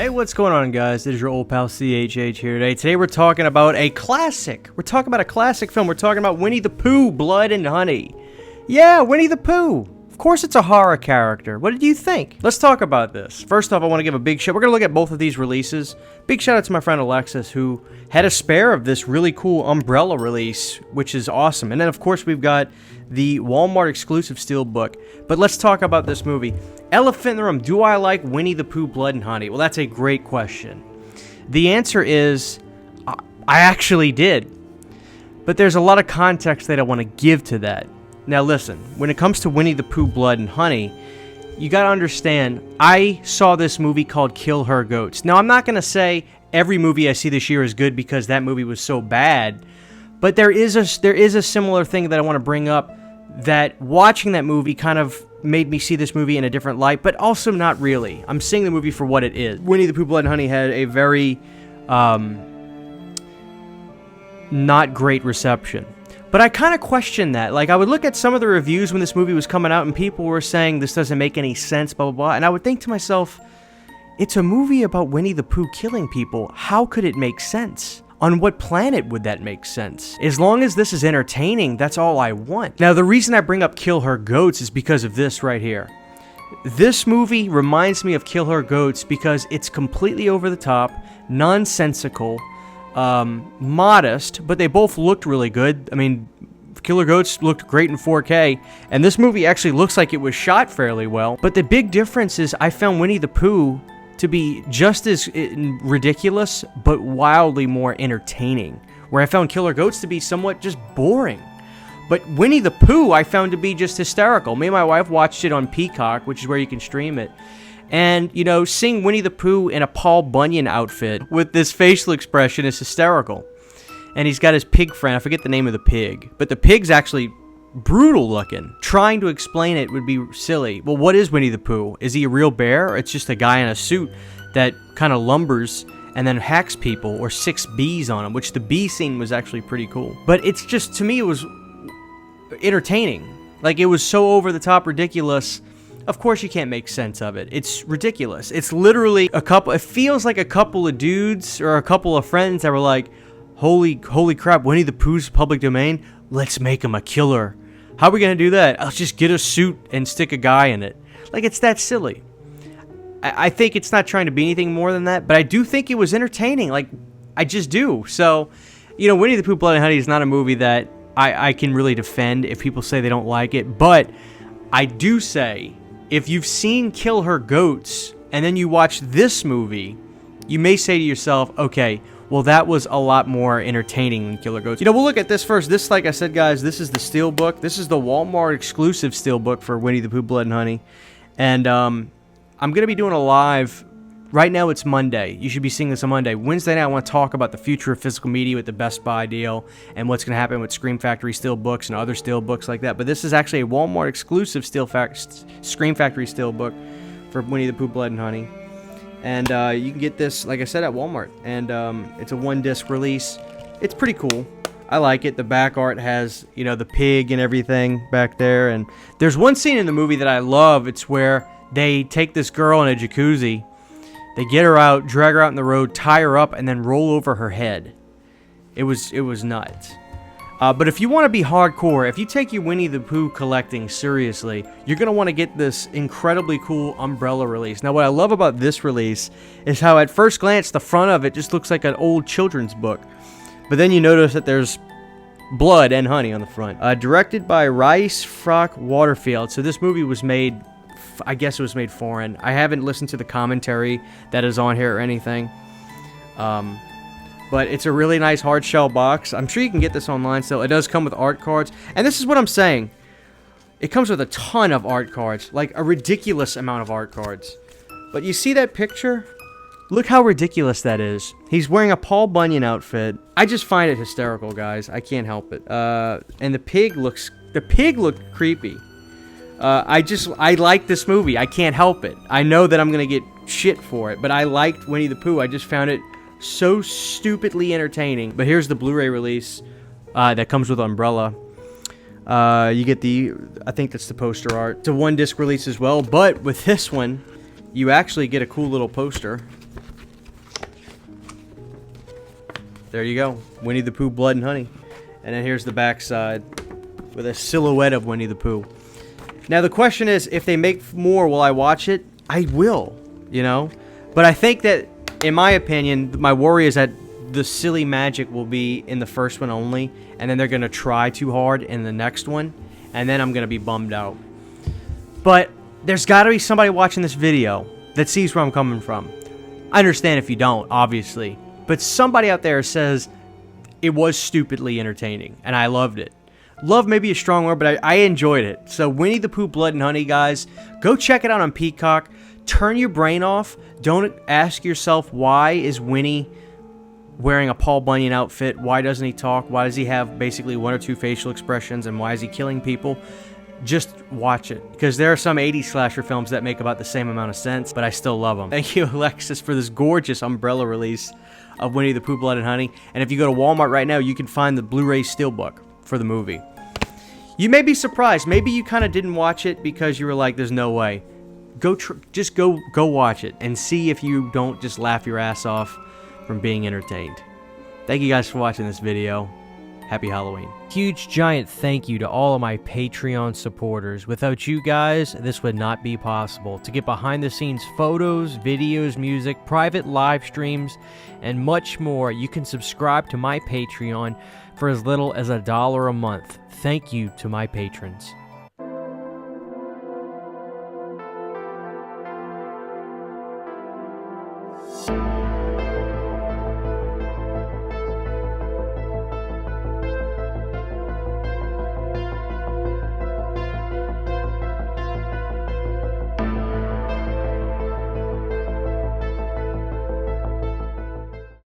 Hey, what's going on, guys? It is your old pal CHH here today. Today we're talking about a classic. We're talking about a classic film. We're talking about Winnie the Pooh, Blood and Honey. Yeah, Winnie the Pooh. Of course it's a horror character. What did you think? Let's talk about this. First off, I want to give a big shout. We're going to look at both of these releases. Big shout out to my friend Alexis, who had a spare of this really cool Umbrella release, which is awesome. And then, of course, we've got the Walmart exclusive Steelbook. But let's talk about this movie. Elephant in the room, do I like Winnie the Pooh, Blood and Honey? Well, that's a great question. The answer is, I actually did. But there's a lot of context that I want to give to that. Now listen, when it comes to Winnie the Pooh, Blood and Honey, you gotta understand, I saw this movie called Kill Her Goats. Now I'm not gonna say every movie I see this year is good because that movie was so bad, but there is a similar thing that I want to bring up, that watching that movie kind of made me see this movie in a different light, but also not really. I'm seeing the movie for what it is. Winnie the Pooh, Blood and Honey had a very not great reception. But I kind of question that. Like, I would look at some of the reviews when this movie was coming out, and people were saying this doesn't make any sense, blah, blah, blah. And I would think to myself, it's a movie about Winnie the Pooh killing people. How could it make sense? On what planet would that make sense? As long as this is entertaining, that's all I want. Now, the reason I bring up Kill Her Goats is because of this right here. This movie reminds me of Kill Her Goats because it's completely over the top, nonsensical, modest, but they both looked really good. I mean, Killer Goats looked great in 4K, and this movie actually looks like it was shot fairly well. But the big difference is I found Winnie the Pooh to be just as ridiculous, but wildly more entertaining, where I found Killer Goats to be somewhat just boring. But Winnie the Pooh I found to be just hysterical. Me and my wife watched it on Peacock, which is where you can stream it. And, you know, seeing Winnie the Pooh in a Paul Bunyan outfit with this facial expression is hysterical. And he's got his pig friend. I forget the name of the pig. But the pig's actually brutal looking. Trying to explain it would be silly. Well, what is Winnie the Pooh? Is he a real bear? Or it's just a guy in a suit that kind of lumbers and then hacks people, or 6 bees on him, which the bee scene was actually pretty cool. But it's just, to me, it was entertaining. Like, it was so over-the-top ridiculous. Of course you can't make sense of it. It's ridiculous. It's literally a couple, it feels like a couple of dudes or a couple of friends that were like, holy crap, Winnie the Pooh's public domain? Let's make him a killer. How are we going to do that? I'll just get a suit and stick a guy in it. Like, it's that silly. I think it's not trying to be anything more than that, but I do think it was entertaining. Like, I just do. So, you know, Winnie the Pooh, Blood and Honey is not a movie that I can really defend if people say they don't like it, but I do say, if you've seen Kill Her Goats, and then you watch this movie, you may say to yourself, okay, well, that was a lot more entertaining than Kill Her Goats. You know, we'll look at this first. This, like I said, guys, this is the Steelbook. This is the Walmart exclusive Steelbook for Winnie the Pooh, Blood and Honey. And I'm going to be doing a live. Right now, it's Monday. You should be seeing this on Monday. Wednesday night, I want to talk about the future of physical media with the Best Buy deal and what's going to happen with Scream Factory Steelbooks and other Steelbooks like that. But this is actually a Walmart exclusive Scream Factory Steelbook for Winnie the Pooh, Blood and Honey. And you can get this, like I said, at Walmart. And it's a 1-disc release. It's pretty cool. I like it. The back art has, you know, the pig and everything back there. And there's one scene in the movie that I love. It's where they take this girl in a jacuzzi. They get her out, drag her out in the road, tie her up, and then roll over her head. It was nuts. But if you want to be hardcore, if you take your Winnie the Pooh collecting seriously, you're going to want to get this incredibly cool Umbrella release. Now, what I love about this release is how at first glance, the front of it just looks like an old children's book. But then you notice that there's blood and honey on the front. Directed by Rice Frock Waterfield. So this movie was made, I guess it was made foreign. I haven't listened to the commentary that is on here or anything. But it's a really nice hard shell box. I'm sure you can get this online still. It does come with art cards. And this is what I'm saying. It comes with a ton of art cards. Like a ridiculous amount of art cards. But you see that picture? Look how ridiculous that is. He's wearing a Paul Bunyan outfit. I just find it hysterical, guys. I can't help it. And the pig looked creepy. I like this movie. I can't help it. I know that I'm going to get shit for it, but I liked Winnie the Pooh. I just found it so stupidly entertaining. But here's the Blu-ray release that comes with Umbrella. You get I think that's the poster art. It's a 1-disc release as well, but with this one, you actually get a cool little poster. there you go. Winnie the Pooh, Blood and Honey. And then here's the backside with a silhouette of Winnie the Pooh. Now the question is, if they make more, will I watch it? I will, you know? But I think that, in my opinion, my worry is that the silly magic will be in the first one only, and then they're going to try too hard in the next one, and then I'm going to be bummed out. But there's got to be somebody watching this video that sees where I'm coming from. I understand if you don't, obviously. But somebody out there says it was stupidly entertaining, and I loved it. Love may be a strong word, but I enjoyed it. So Winnie the Pooh, Blood and Honey, guys. Go check it out on Peacock. Turn your brain off. Don't ask yourself, why is Winnie wearing a Paul Bunyan outfit? Why doesn't he talk? Why does he have basically 1 or 2 facial expressions? And why is he killing people? Just watch it. Because there are some 80s slasher films that make about the same amount of sense, but I still love them. Thank you, Alexis, for this gorgeous umbrella release of Winnie the Pooh, Blood and Honey. And if you go to Walmart right now, you can find the Blu-ray Steelbook for the movie. You may be surprised. Maybe you kind of didn't watch it because you were like, there's no way. Just go watch it and see if you don't just laugh your ass off from being entertained. Thank you guys for watching this video. Happy Halloween. Huge giant thank you to all of my Patreon supporters. Without you guys, this would not be possible. To get behind the scenes photos, videos, music, private live streams, and much more, you can subscribe to my Patreon for as little as $1 a month. Thank you to my patrons.